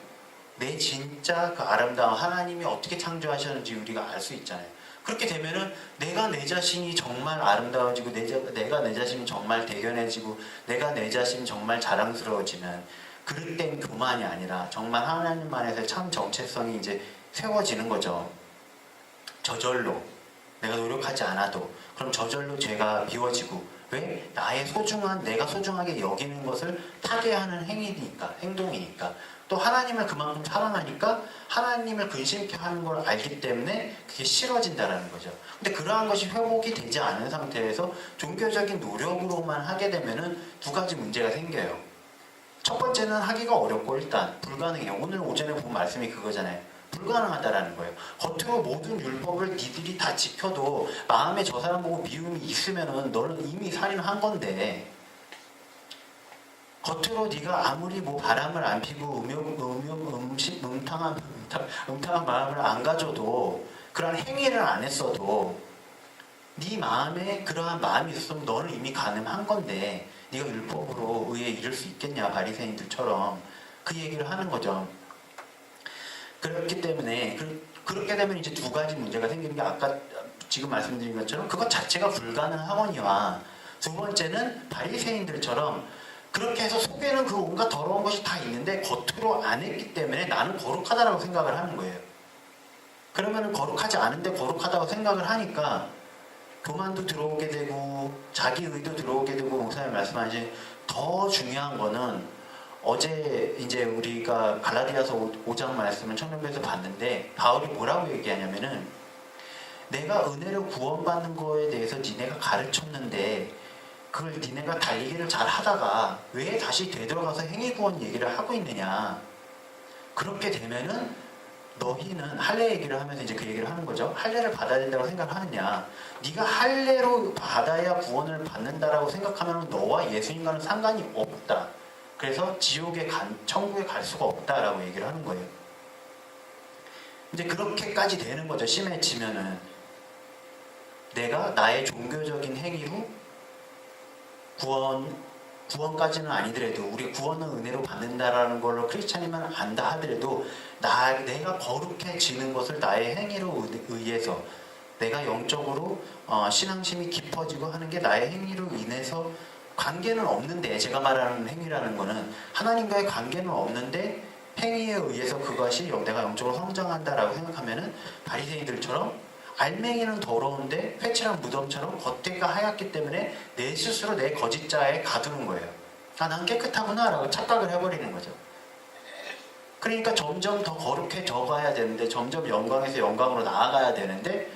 내 진짜 그 아름다운 하나님이 어떻게 창조하셨는지 우리가 알 수 있잖아요. 그렇게 되면은 내가 내 자신이 정말 아름다워지고, 내가 내 자신이 정말 대견해지고, 내가 내 자신이 정말 자랑스러워지면, 그럴 땐 교만이 아니라 정말 하나님 안에서 참 정체성이 이제 세워지는 거죠. 저절로 내가 노력하지 않아도. 그럼 저절로 죄가 비워지고 왜? 나의 소중한, 내가 소중하게 여기는 것을 타개하는 행위니까, 행동이니까. 또 하나님을 그만큼 사랑하니까 하나님을 근심케 하는 걸 알기 때문에 그게 싫어진다라는 거죠. 근데 그러한 것이 회복이 되지 않은 상태에서 종교적인 노력으로만 하게 되면은 두 가지 문제가 생겨요. 첫 번째는 하기가 어렵고 일단 불가능해요. 오늘 오전에 본 말씀이 그거잖아요. 불가능하다라는 거예요. 겉으로 모든 율법을 니들이 다 지켜도 마음에 저 사람 보고 미움이 있으면은 너는 이미 살인한 건데, 겉으로 네가 아무리 뭐 바람을 안 피고 음탕한 마음을 안 가져도, 그런 행위를 안 했어도 네 마음에 그러한 마음이 있었으면 너는 이미 가늠한 건데 네가 율법으로 의에 이를 수 있겠냐, 바리새인들처럼. 그 얘기를 하는 거죠. 그렇기 때문에 그렇게 되면 이제 두 가지 문제가 생기는 게, 아까 지금 말씀드린 것처럼 그것 자체가 불가능하거니와, 두 번째는 바리새인들처럼 그렇게 해서 속에는 그 온갖 더러운 것이 다 있는데 겉으로 안 했기 때문에 나는 거룩하다라고 생각을 하는 거예요. 그러면은 거룩하지 않은데 거룩하다고 생각을 하니까 교만도 들어오게 되고 자기 의도 들어오게 되고, 목사님 말씀하신 더 중요한 거는, 어제 이제 우리가 갈라디아서 5장 말씀을 청년부에서 봤는데 바울이 뭐라고 얘기하냐면은, 내가 은혜로 구원받는 거에 대해서 니네가 가르쳤는데 그걸 니네가 달리기를 잘 하다가 왜 다시 되돌아가서 행위구원 얘기를 하고 있느냐. 그렇게 되면은 너희는 할례 얘기를 하면서 이제 그 얘기를 하는 거죠. 할례를 받아야 된다고 생각하느냐. 네가 할례로 받아야 구원을 받는다라고 생각하면 너와 예수님과는 상관이 없다. 그래서 천국에 갈 수가 없다라고 얘기를 하는 거예요. 이제 그렇게까지 되는 거죠. 심해지면은 내가 나의 종교적인 행위로 구원까지는 아니더라도, 우리 구원은 은혜로 받는다라는 걸로 크리스찬이면 안다 하더라도, 내가 거룩해지는 것을 나의 행위로 의해서, 내가 영적으로 신앙심이 깊어지고 하는 게 나의 행위로 인해서, 관계는 없는데, 제가 말하는 행위라는 거는 하나님과의 관계는 없는데 행위에 의해서 그것이 내가 영적으로 성장한다라고 생각하면은 바리새인들처럼 알맹이는 더러운데 회칠한 무덤처럼 겉에가 하얗기 때문에 내 스스로 내 거짓자에 가두는 거예요. 난 깨끗하구나 라고 착각을 해버리는 거죠. 그러니까 점점 더 거룩해져 가야 되는데, 점점 영광에서 영광으로 나아가야 되는데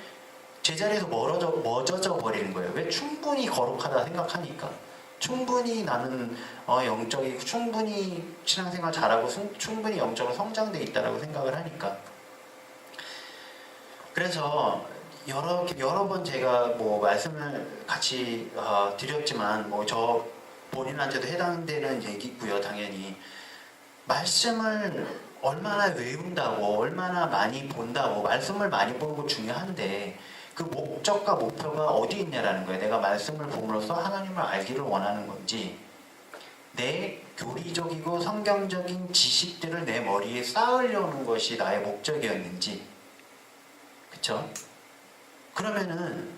제자리에서 멎어져 버리는 거예요. 왜? 충분히 거룩하다 생각하니까. 충분히 나는 영적이고 충분히 신앙생활 잘하고 충분히 영적으로 성장돼 있다라고 생각을 하니까. 그래서 여러 번 제가 뭐 말씀을 같이 드렸지만, 뭐 저 본인한테도 해당되는 얘기고요. 당연히 말씀을 얼마나 외운다고, 얼마나 많이 본다고, 말씀을 많이 보는 거 중요한데 그 목적과 목표가 어디 있냐라는 거예요. 내가 말씀을 봄으로써 하나님을 알기를 원하는 건지, 내 교리적이고 성경적인 지식들을 내 머리에 쌓으려는 것이 나의 목적이었는지. 그쵸? 그러면은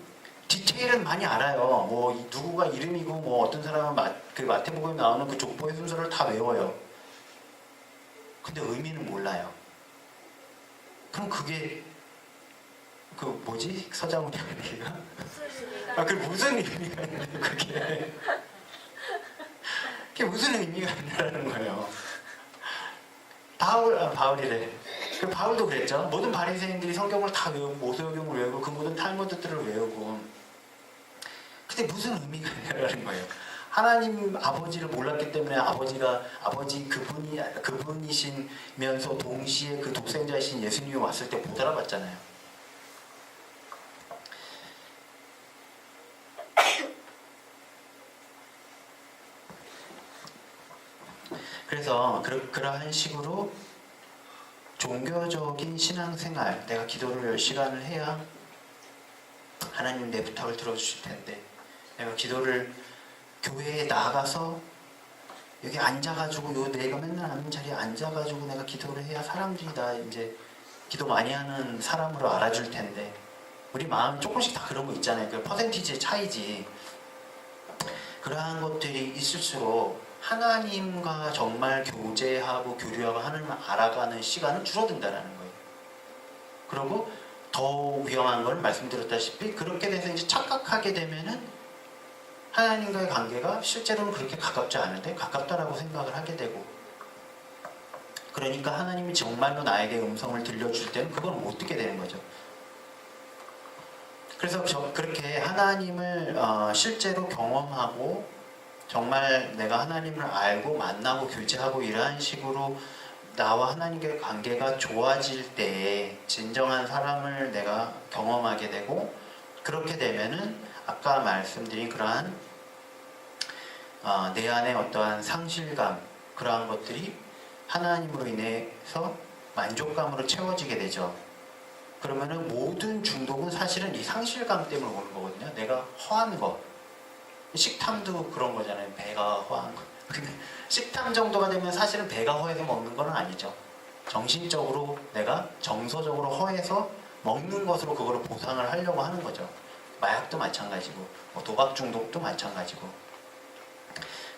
디테일은 많이 알아요. 뭐 누구가 이름이고, 뭐 어떤 사람은 그 마태복음에 나오는 그 족보의 순서를 다 외워요. 근데 의미는 몰라요. 그럼 그게 그 뭐지? 서장훈이 얘기가? 그게 무슨 의미가 있는데 그게 무슨 의미가 있냐는 거예요. 바울이래. 그 바울도 그랬죠. 모든 바리새인들이 성경을 다 외우고 모세오경을 외우고 그 모든 탈무드들을 외우고, 근데 무슨 의미가 있냐는 거예요. 하나님 아버지를 몰랐기 때문에 아버지 그분이시면서 동시에 그 독생자이신 예수님이 왔을 때 못 알아봤잖아요. 그래서 그러한 식으로 종교적인 신앙생활, 내가 기도를 10시간을 해야 하나님 내 부탁을 들어주실 텐데, 내가 기도를 교회에 나가서 여기 앉아가지고 내가 맨날 앉는 자리에 앉아가지고 내가 기도를 해야 사람들이 나 이제 기도 많이 하는 사람으로 알아줄 텐데, 우리 마음 조금씩 다 그런 거 있잖아요. 그 퍼센티지의 차이지. 그러한 것들이 있을수록 하나님과 정말 교제하고 교류하고 하나님을 알아가는 시간은 줄어든다는 거예요. 그리고 더 위험한 걸 말씀드렸다시피, 그렇게 돼서 이제 착각하게 되면은 하나님과의 관계가 실제로는 그렇게 가깝지 않은데 가깝다라고 생각을 하게 되고, 그러니까 하나님이 정말로 나에게 음성을 들려줄 때는 그걸 못 듣게 되는 거죠. 그래서 그렇게 하나님을 실제로 경험하고 정말 내가 하나님을 알고 만나고 교제하고 이러한 식으로 나와 하나님과의 관계가 좋아질 때에 진정한 사랑을 내가 경험하게 되고, 그렇게 되면은 아까 말씀드린 그러한 내 안에 어떠한 상실감, 그러한 것들이 하나님으로 인해서 만족감으로 채워지게 되죠. 그러면은 모든 중독은 사실은 이 상실감 때문에 오는 거거든요. 내가 허한 거. 식탐도 그런 거잖아요. 배가 허한 거. 근데 식탐 정도가 되면 사실은 배가 허해서 먹는 건 아니죠. 정신적으로 내가 정서적으로 허해서 먹는 것으로 그거를 보상을 하려고 하는 거죠. 마약도 마찬가지고, 도박 중독도 마찬가지고.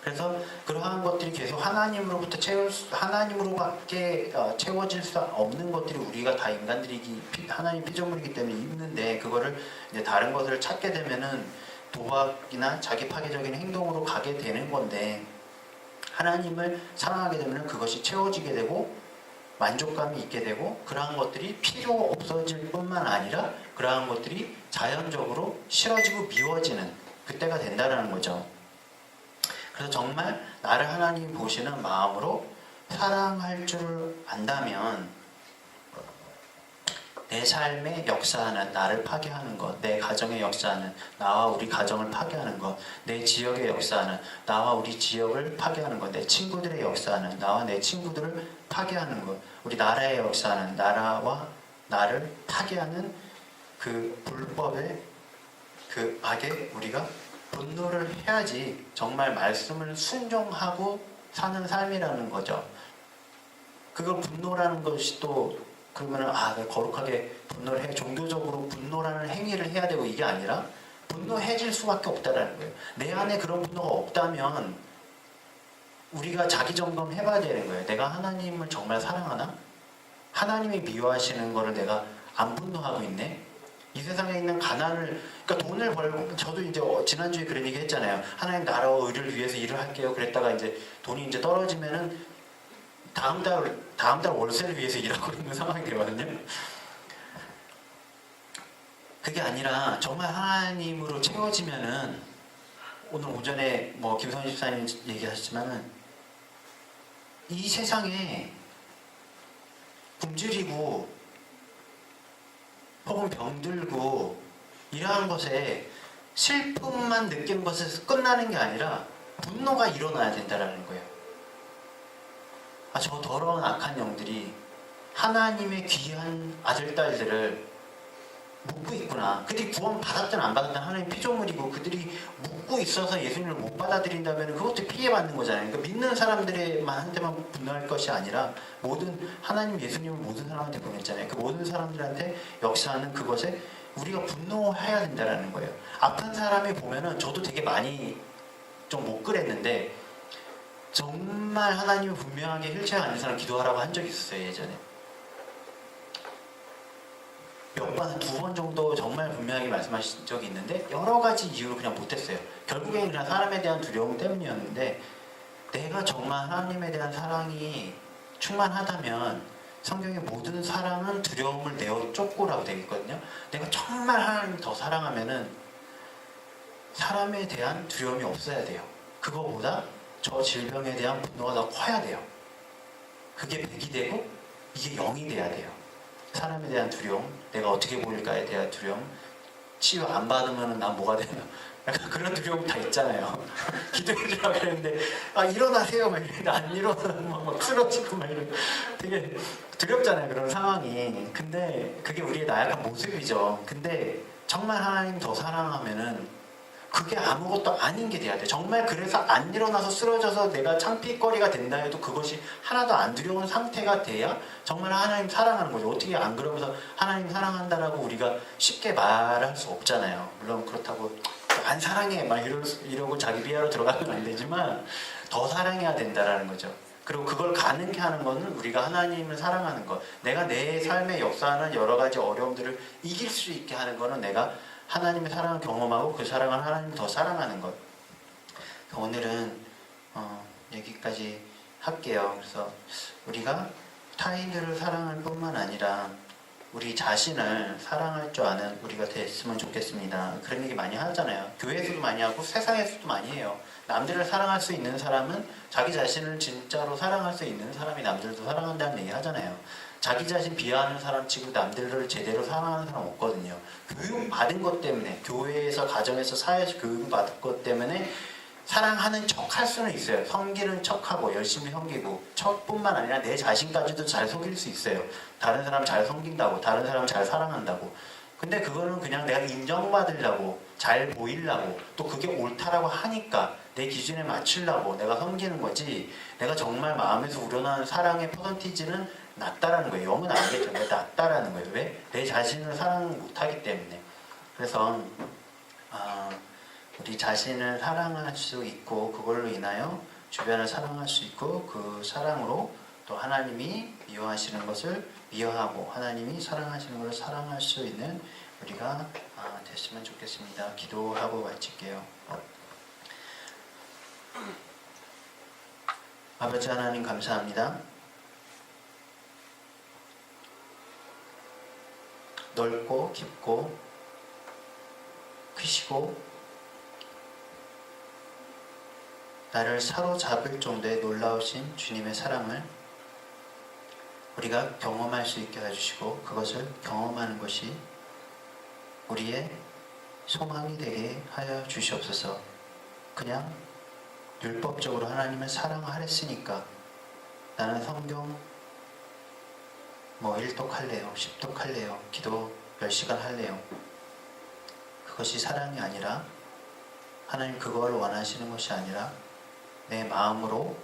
그래서 그러한 것들이 계속 하나님으로부터 하나님으로밖에 채워질 수 없는 것들이 우리가 다 인간들이 하나님 피조물이기 때문에 있는데, 그거를 이제 다른 것을 찾게 되면은 도박이나 자기 파괴적인 행동으로 가게 되는 건데, 하나님을 사랑하게 되면 그것이 채워지게 되고 만족감이 있게 되고, 그러한 것들이 필요 없어질 뿐만 아니라 그러한 것들이 자연적으로 싫어지고 미워지는 그때가 된다는 거죠. 그래서 정말 나를 하나님이 보시는 마음으로 사랑할 줄 안다면 내 삶의 역사하는 나를 파괴하는 것, 내 가정의 역사하는 나와 우리 가정을 파괴하는 것, 내 지역의 역사하는 나와 우리 지역을 파괴하는 것, 내 친구들의 역사하는 나와 내 친구들을 파괴하는 것, 우리 나라의 역사하는 나라와 나를 파괴하는 그 불법의 그 악에 우리가 분노를 해야지 정말 말씀을 순종하고 사는 삶이라는 거죠. 그걸 분노라는 것이 또 그러면은 내가 거룩하게 분노를 해, 종교적으로 분노라는 행위를 해야 되고, 이게 아니라 분노해질 수밖에 없다라는 거예요. 내 안에 그런 분노가 없다면 우리가 자기 점검 해봐야 되는 거예요. 내가 하나님을 정말 사랑하나? 하나님이 미워하시는 거를 내가 안 분노하고 있네? 이 세상에 있는 가난을, 그러니까 돈을 벌고, 저도 이제 지난주에 그런 얘기 했잖아요. 하나님 나라와 의를 위해서 일을 할게요. 그랬다가 이제 돈이 이제 떨어지면은 다음 달 월세를 위해서 일하고 있는 상황이 되거든요. 그게 아니라 정말 하나님으로 채워지면은, 오늘 오전에 김선희 집사님 얘기하셨지만은, 이 세상에 굶주리고 혹은 병들고 이러한 것에 슬픔만 느끼는 것에서 끝나는 게 아니라 분노가 일어나야 된다는 거예요. 저 더러운 악한 영들이 하나님의 귀한 아들, 딸들을 묻고 있구나. 그들이 구원 받았든 안 받았든 하나님 피조물이고, 그들이 묻고 있어서 예수님을 못 받아들인다면 그것도 피해받는 거잖아요. 그러니까 믿는 사람들한테만 분노할 것이 아니라 하나님 예수님을 모든 사람한테 보냈잖아요. 그 모든 사람들한테 역사하는 그것에 우리가 분노해야 된다는 거예요. 아픈 사람이 보면은, 저도 되게 많이 좀 못 그랬는데, 정말 하나님이 분명하게 휠체어에 앉은 사람 기도하라고 한 적이 있었어요. 예전에 몇 번, 2번 정도 정말 분명하게 말씀하신 적이 있는데, 여러 가지 이유로 그냥 못했어요. 결국엔 그냥 사람에 대한 두려움 때문이었는데, 내가 정말 하나님에 대한 사랑이 충만하다면 성경의 모든 사랑은 두려움을 내어 쫓고라고 되어 있거든요. 내가 정말 하나님을 더 사랑하면은 사람에 대한 두려움이 없어야 돼요. 그거보다 저 질병에 대한 분노가 더 커야 돼요. 그게 100이 되고 이게 0이 돼야 돼요. 사람에 대한 두려움, 내가 어떻게 보일까에 대한 두려움, 치유 안 받으면 난 뭐가 되나, 약간 그런 두려움 다 있잖아요. 기도해 주라고 했는데 일어나세요 막 이러는데 안 일어나면 막 쓰러지고 막 이러고, 되게 두렵잖아요, 그런 상황이. 근데 그게 우리의 나약한 모습이죠. 근데 정말 하나님 더 사랑하면은 그게 아무것도 아닌 게 돼야 돼. 정말 그래서 안 일어나서 쓰러져서 내가 창피거리가 된다 해도 그것이 하나도 안 두려운 상태가 돼야 정말 하나님 사랑하는 거죠. 어떻게 안 그러면서 하나님 사랑한다라고 우리가 쉽게 말할 수 없잖아요. 물론 그렇다고 안 사랑해 막 이러고 자기 비하로 들어가면 안 되지만 더 사랑해야 된다라는 거죠. 그리고 그걸 가능케 하는 거는 우리가 하나님을 사랑하는 것, 내가 내 삶에 역사하는 여러 가지 어려움들을 이길 수 있게 하는 거는 내가 하나님의 사랑을 경험하고 그 사랑을 하나님 더 사랑하는 것. 오늘은 여기까지 할게요. 그래서 우리가 타인들을 사랑할 뿐만 아니라 우리 자신을 사랑할 줄 아는 우리가 됐으면 좋겠습니다. 그런 얘기 많이 하잖아요. 교회에서도 많이 하고 세상에서도 많이 해요. 남들을 사랑할 수 있는 사람은 자기 자신을 진짜로 사랑할 수 있는 사람이 남들도 사랑한다는 얘기 하잖아요. 자기 자신 비하하는 사람 치고 남들을 제대로 사랑하는 사람 없거든요. 교육 받은 것 때문에, 교회에서, 가정에서, 사회에서 교육 받은 것 때문에 사랑하는 척 할 수는 있어요. 섬기는 척하고 열심히 섬기고, 척뿐만 아니라 내 자신까지도 잘 속일 수 있어요. 다른 사람 잘 섬긴다고, 다른 사람 잘 사랑한다고. 근데 그거는 그냥 내가 인정받으려고, 잘 보이려고, 또 그게 옳다라고 하니까 내 기준에 맞추려고 내가 섬기는 거지, 내가 정말 마음에서 우러나는 사랑의 퍼센티지는 낮다라는 거예요. 0은 아니겠죠. 낮다라는 거예요. 왜? 내 자신을 사랑 못하기 때문에. 그래서 우리 자신을 사랑할 수 있고, 그걸로 인하여 주변을 사랑할 수 있고, 그 사랑으로 또 하나님이 미워하시는 것을 미워하고, 하나님이 사랑하시는 것을 사랑할 수 있는 우리가 됐으면 좋겠습니다. 기도하고 마칠게요. 아버지 하나님 감사합니다. 넓고 깊고 크시고 나를 사로잡을 정도의 놀라우신 주님의 사랑을 우리가 경험할 수 있게 해주시고, 그것을 경험하는 것이 우리의 소망이 되게 하여 주시옵소서. 그냥 율법적으로 하나님을 사랑하랬으니까 나는 성경 1독 할래요, 10독 할래요, 기도 10시간 할래요. 그것이 사랑이 아니라, 하나님 그걸 원하시는 것이 아니라 내 마음으로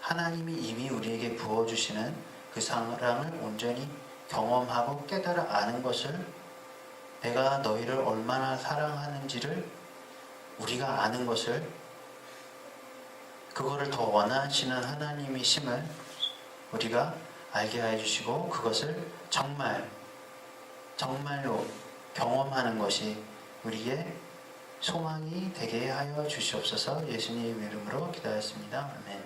하나님이 이미 우리에게 부어주시는 그 사랑을 온전히 경험하고 깨달아 아는 것을, 내가 너희를 얼마나 사랑하는지를 우리가 아는 것을, 그거를 더 원하시는 하나님이심을 우리가 알게 해주시고, 그것을 정말로 경험하는 것이 우리의 소망이 되게 하여 주시옵소서. 예수님 이름으로 기도하였습니다. 아멘.